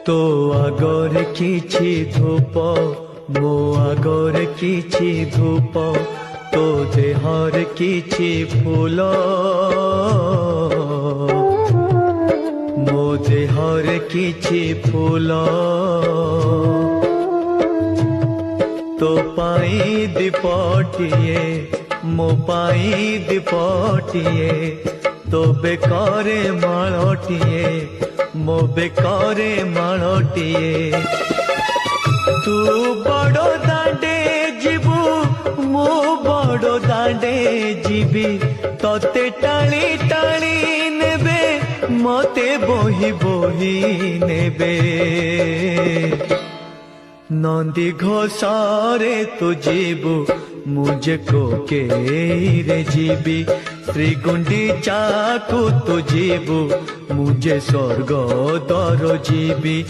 तो आगरे किछि धूप मो आगरे किछि धूप तो देहर किछि फूल मो देहर किछि फूल तो पाई दीपटिए मो पाई दीपटिए तो बेकारे माळटिए मो बेकारे माळटिए तू बड़ दांडे जीवु मो बड़ दांडे जीवी तोते टाणी टाणी नेबे मते बोही बोही नेबे नंदी घोषारे तू जीवु मुझे को के रे जीवी श्री गुंडीचा को तू जीवु मुझे स्वर्ग दर जीवी।